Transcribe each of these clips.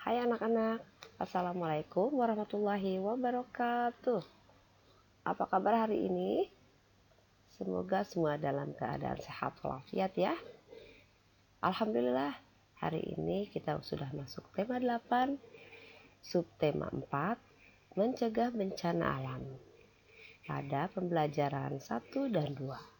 Hai anak-anak, Assalamualaikum warahmatullahi wabarakatuh. Apa kabar hari ini? Semoga semua dalam keadaan sehat walafiat ya. Alhamdulillah, hari ini kita sudah masuk tema 8, subtema 4, mencegah bencana alam, pada pembelajaran 1 dan 2.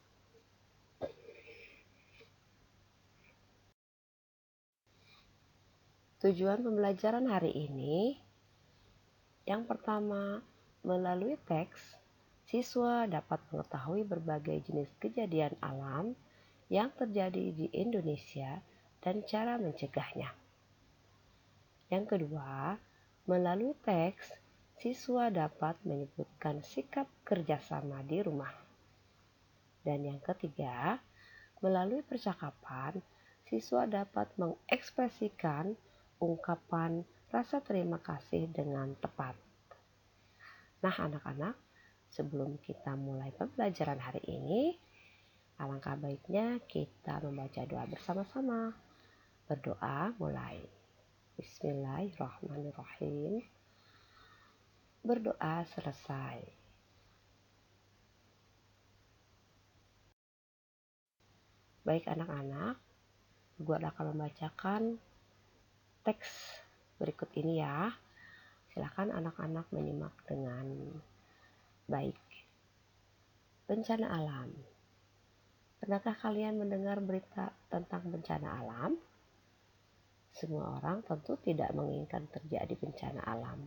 Tujuan pembelajaran hari ini, yang pertama, melalui teks, siswa dapat mengetahui berbagai jenis kejadian alam yang terjadi di Indonesia dan cara mencegahnya. Yang kedua, melalui teks, siswa dapat menyebutkan sikap kerjasama di rumah. Dan yang ketiga, melalui percakapan, siswa dapat mengekspresikan ungkapan rasa terima kasih dengan tepat. Nah, anak-anak, sebelum kita mulai pembelajaran hari ini, alangkah baiknya kita membaca doa bersama-sama. Berdoa mulai. Bismillahirrahmanirrahim. Berdoa selesai. Baik anak-anak, gua akan membacakan teks berikut ini ya. Silakan anak-anak menyimak dengan baik. Bencana alam. Pernahkah kalian mendengar berita tentang bencana alam? Semua orang tentu tidak menginginkan terjadi bencana alam.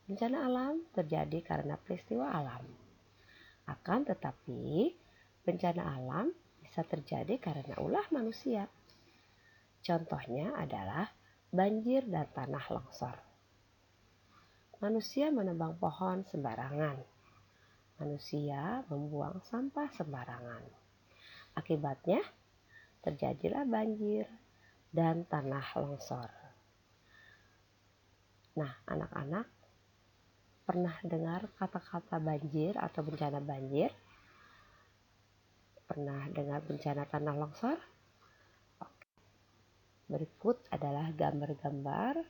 Bencana alam terjadi karena peristiwa alam. Akan tetapi, bencana alam bisa terjadi karena ulah manusia. Contohnya adalah banjir dan tanah longsor. Manusia menebang pohon sembarangan. Manusia membuang sampah sembarangan. Akibatnya, terjadilah banjir dan tanah longsor. Nah, anak-anak, pernah dengar kata-kata banjir atau bencana banjir? Pernah dengar bencana tanah longsor? Berikut adalah gambar-gambar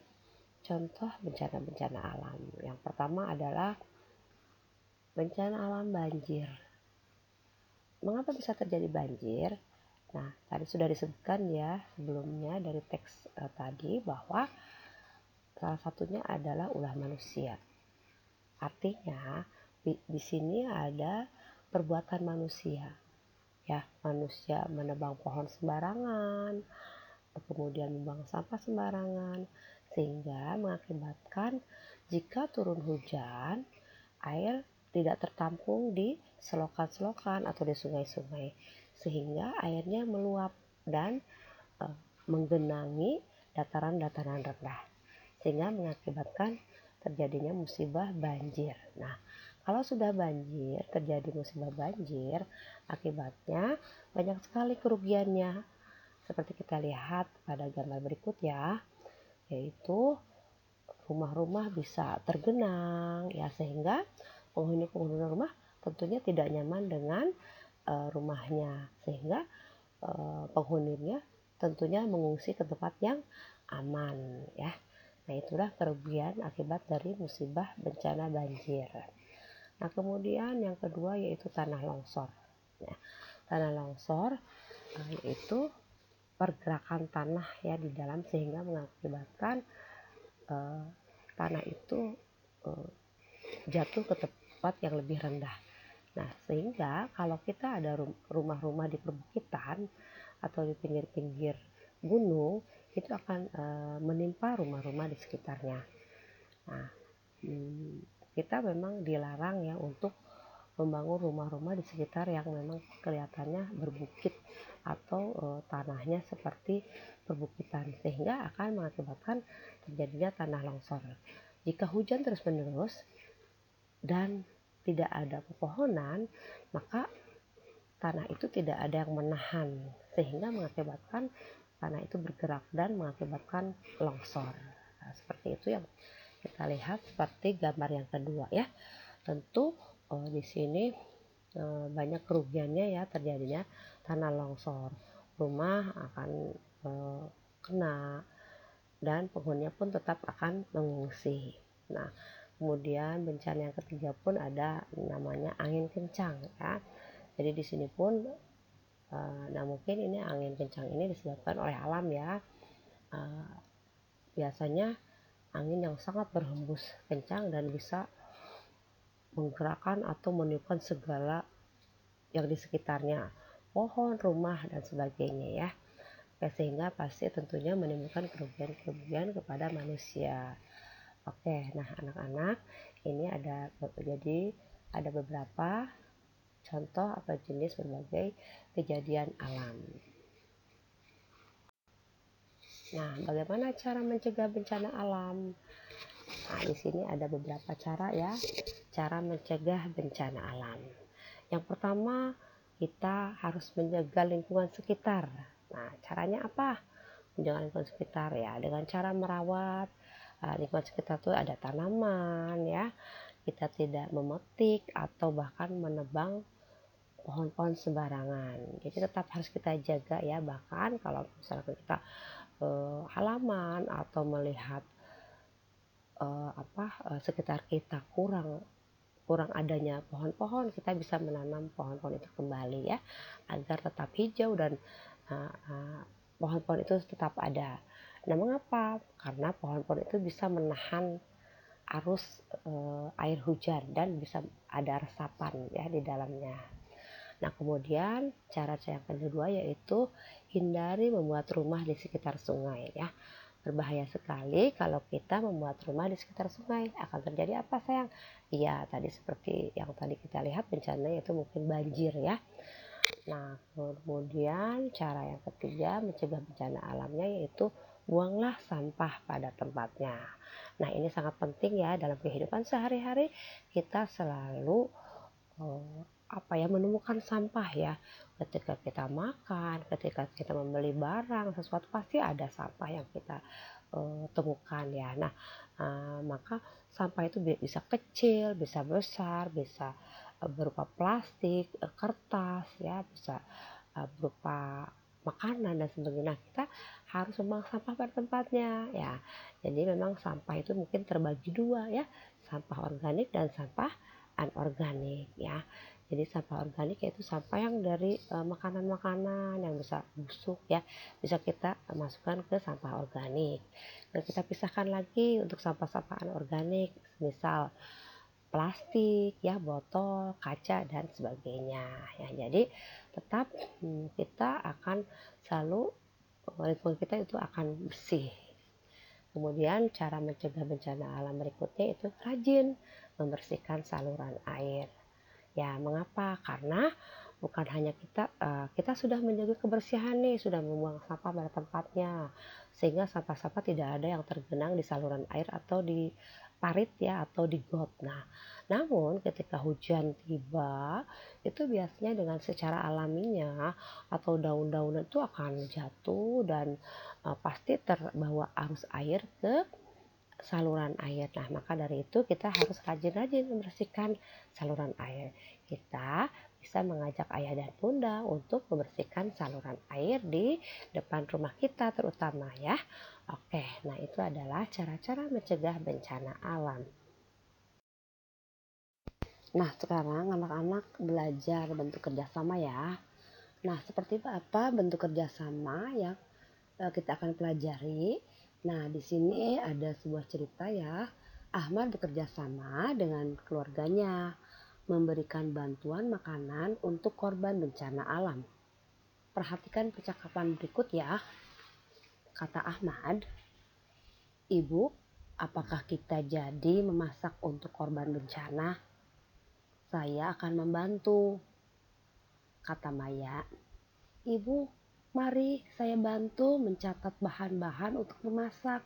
contoh bencana-bencana alam. Yang pertama adalah bencana alam banjir. Mengapa bisa terjadi banjir? Nah, tadi sudah disebutkan ya sebelumnya dari teks tadi bahwa salah satunya adalah ulah manusia. Artinya di sini ada perbuatan manusia. Ya, manusia menebang pohon sembarangan, kemudian membuang sampah sembarangan, sehingga mengakibatkan jika turun hujan, air tidak tertampung di selokan-selokan atau di sungai-sungai, sehingga airnya meluap dan menggenangi dataran-dataran rendah, sehingga mengakibatkan terjadinya musibah banjir. Nah, kalau sudah banjir, terjadi musibah banjir, akibatnya banyak sekali kerugiannya. Seperti kita lihat pada gambar berikut ya, yaitu rumah-rumah bisa tergenang ya, sehingga penghuni-penghuni rumah tentunya tidak nyaman dengan rumahnya, sehingga penghuninya tentunya mengungsi ke tempat yang aman ya. Nah, itulah kerugian akibat dari musibah bencana banjir. Nah, kemudian yang kedua yaitu tanah longsor. Ya, tanah longsor yaitu pergerakan tanah ya di dalam, sehingga mengakibatkan tanah itu jatuh ke tempat yang lebih rendah. Nah, sehingga kalau kita ada rumah-rumah di perbukitan atau di pinggir-pinggir gunung, itu akan menimpa rumah-rumah di sekitarnya. Nah, kita memang dilarang ya untuk membangun rumah-rumah di sekitar yang memang kelihatannya berbukit atau tanahnya seperti perbukitan, sehingga akan mengakibatkan terjadinya tanah longsor. Jika hujan terus-menerus dan tidak ada pepohonan, maka tanah itu tidak ada yang menahan, sehingga mengakibatkan tanah itu bergerak dan mengakibatkan longsor. Nah, seperti itu yang kita lihat seperti gambar yang kedua ya. Tentu di sini banyak kerugiannya ya, terjadinya tanah longsor. Rumah akan kena dan penghuninya pun tetap akan mengungsi. Nah, kemudian bencana yang ketiga pun ada namanya angin kencang ya. Jadi di sini pun nah mungkin ini angin kencang ini disebabkan oleh alam ya. Biasanya angin yang sangat berhembus kencang dan bisa menggerakkan atau meniupkan segala yang di sekitarnya, pohon, rumah, dan sebagainya ya. Sehingga pasti tentunya menimbulkan kerugian-kerugian kepada manusia. Oke, nah anak-anak, ini ada beberapa contoh atau jenis berbagai kejadian alam. Nah, bagaimana cara mencegah bencana alam? Nah, di sini ada beberapa cara ya, cara mencegah bencana alam. Yang pertama, kita harus menjaga lingkungan sekitar. Nah, caranya apa? Menjaga lingkungan sekitar ya, dengan cara merawat lingkungan sekitar itu ada tanaman ya. Kita tidak memetik atau bahkan menebang pohon-pohon sembarangan. Jadi tetap harus kita jaga ya. Bahkan kalau misalkan kita halaman atau melihat sekitar kita kurang adanya pohon-pohon, kita bisa menanam pohon-pohon itu kembali ya, agar tetap hijau dan pohon-pohon itu tetap ada. Nah, mengapa? Karena pohon-pohon itu bisa menahan arus air hujan dan bisa ada resapan ya di dalamnya. Nah, kemudian cara yang kedua yaitu hindari membuat rumah di sekitar sungai ya. Berbahaya sekali kalau kita membuat rumah di sekitar sungai. Akan terjadi apa sayang? Iya, tadi seperti yang tadi kita lihat bencana itu mungkin banjir ya. Nah, kemudian cara yang ketiga mencegah bencana alamnya yaitu buanglah sampah pada tempatnya. Nah, ini sangat penting ya dalam kehidupan sehari-hari, kita selalu menemukan sampah ya. Ketika kita makan, ketika kita membeli barang sesuatu, pasti ada sampah yang kita temukan ya. Nah, maka sampah itu bisa kecil, bisa besar, bisa berupa plastik, kertas ya, bisa berupa makanan dan sebagainya. Nah, kita harus membuang sampah pada tempatnya ya. Jadi memang sampah itu mungkin terbagi dua ya, sampah organik dan sampah anorganik ya. Jadi sampah organik yaitu sampah yang dari makanan-makanan yang bisa busuk ya, bisa kita masukkan ke sampah organik. Dan kita pisahkan lagi untuk sampah-sampah anorganik, misal plastik ya, botol, kaca dan sebagainya ya. Jadi tetap kita akan selalu lingkungan kita itu akan bersih. Kemudian cara mencegah bencana alam berikutnya itu rajin membersihkan saluran air. Ya, mengapa? Karena bukan hanya kita sudah menjaga kebersihan nih, sudah membuang sampah pada tempatnya, sehingga sampah-sampah tidak ada yang tergenang di saluran air atau di parit ya, atau di got. Nah, namun ketika hujan tiba, itu biasanya dengan secara alaminya atau daun-daunan itu akan jatuh dan pasti terbawa arus air ke saluran air. Nah, maka dari itu kita harus rajin-rajin membersihkan saluran air. Kita bisa mengajak ayah dan bunda untuk membersihkan saluran air di depan rumah kita terutama ya. Oke, nah itu adalah cara-cara mencegah bencana alam. Nah, sekarang anak-anak belajar bentuk kerjasama ya. Nah, seperti apa bentuk kerjasama yang kita akan pelajari? Nah, di sini ada sebuah cerita ya. Ahmad bekerja sama dengan keluarganya memberikan bantuan makanan untuk korban bencana alam. Perhatikan percakapan berikut ya. Kata Ahmad, "Ibu, apakah kita jadi memasak untuk korban bencana?" "Saya akan membantu." Kata Maya, "Ibu, mari saya bantu mencatat bahan-bahan untuk memasak."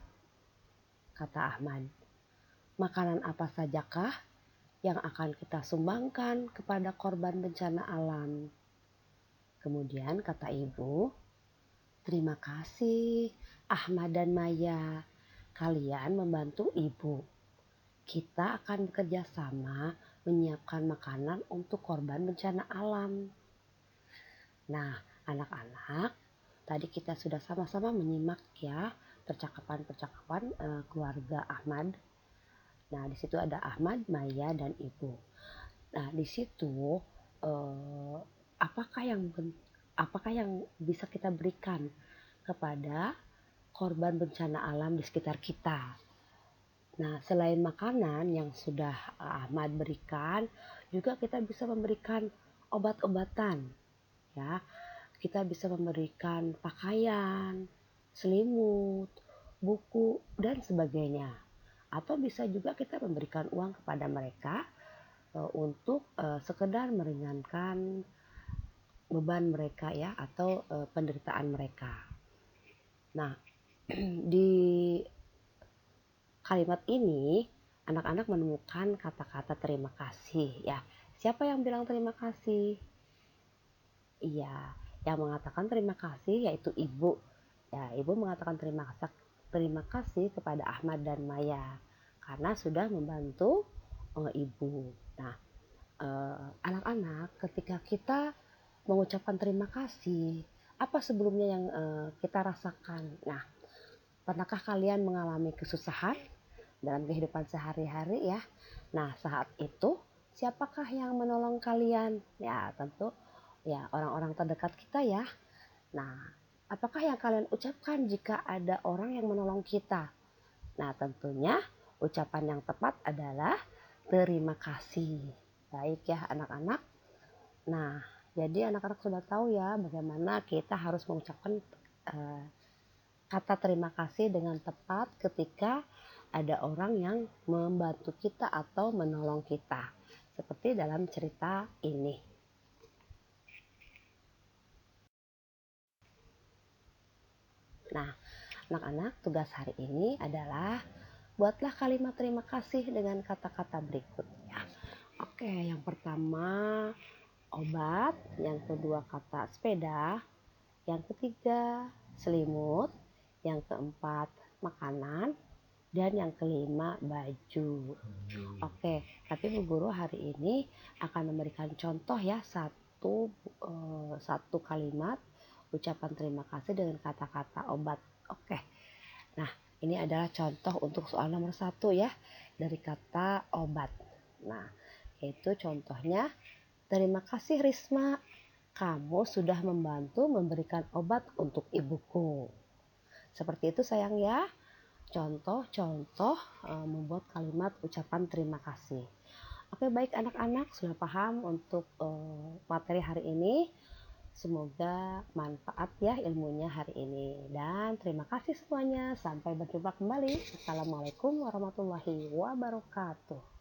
Kata Ahmad, "Makanan apa sajakah yang akan kita sumbangkan kepada korban bencana alam?" Kemudian kata ibu, "Terima kasih Ahmad dan Maya, kalian membantu ibu. Kita akan bekerja sama menyiapkan makanan untuk korban bencana alam." Nah, anak-anak, tadi kita sudah sama-sama menyimak ya percakapan-percakapan keluarga Ahmad. Nah, di situ ada Ahmad, Maya, dan Ibu. Nah, di situ eh, apakah yang apakah yang bisa kita berikan kepada korban bencana alam di sekitar kita? Nah, selain makanan yang sudah Ahmad berikan, juga kita bisa memberikan obat-obatan, ya. Kita bisa memberikan pakaian, selimut, buku, dan sebagainya. Atau bisa juga kita memberikan uang kepada mereka untuk sekedar meringankan beban mereka, ya, atau penderitaan mereka. Nah, di kalimat ini anak-anak menemukan kata-kata terima kasih, ya. Siapa yang bilang terima kasih? Iya, yang mengatakan terima kasih yaitu ibu. Ya, ibu mengatakan terima kasih kepada Ahmad dan Maya karena sudah membantu ibu. Nah, anak-anak, ketika kita mengucapkan terima kasih, apa sebelumnya yang kita rasakan? Nah, pernahkah kalian mengalami kesusahan dalam kehidupan sehari-hari, ya? Nah, saat itu siapakah yang menolong kalian? Ya, tentu ya orang-orang terdekat kita, ya. Nah, apakah yang kalian ucapkan jika ada orang yang menolong kita? Nah, tentunya ucapan yang tepat adalah terima kasih. Baik ya anak-anak. Nah, jadi anak-anak sudah tahu ya bagaimana kita harus mengucapkan kata terima kasih dengan tepat ketika ada orang yang membantu kita atau menolong kita. Seperti dalam cerita ini. Nah, anak-anak, tugas hari ini adalah buatlah kalimat terima kasih dengan kata-kata berikutnya. Oke, yang pertama obat, yang kedua kata sepeda, yang ketiga selimut, yang keempat makanan, dan yang kelima baju. Oke, tapi Bu Guru hari ini akan memberikan contoh ya satu kalimat ucapan terima kasih dengan kata-kata obat. Oke, nah ini adalah contoh untuk soal nomor 1 ya dari kata obat. Nah, yaitu contohnya, terima kasih Risma, kamu sudah membantu memberikan obat untuk ibuku. Seperti itu sayang ya. Contoh-contoh membuat kalimat ucapan terima kasih. Oke, baik anak-anak, sudah paham untuk materi hari ini. Semoga manfaat ya ilmunya hari ini. Dan terima kasih semuanya. Sampai berjumpa kembali. Assalamualaikum warahmatullahi wabarakatuh.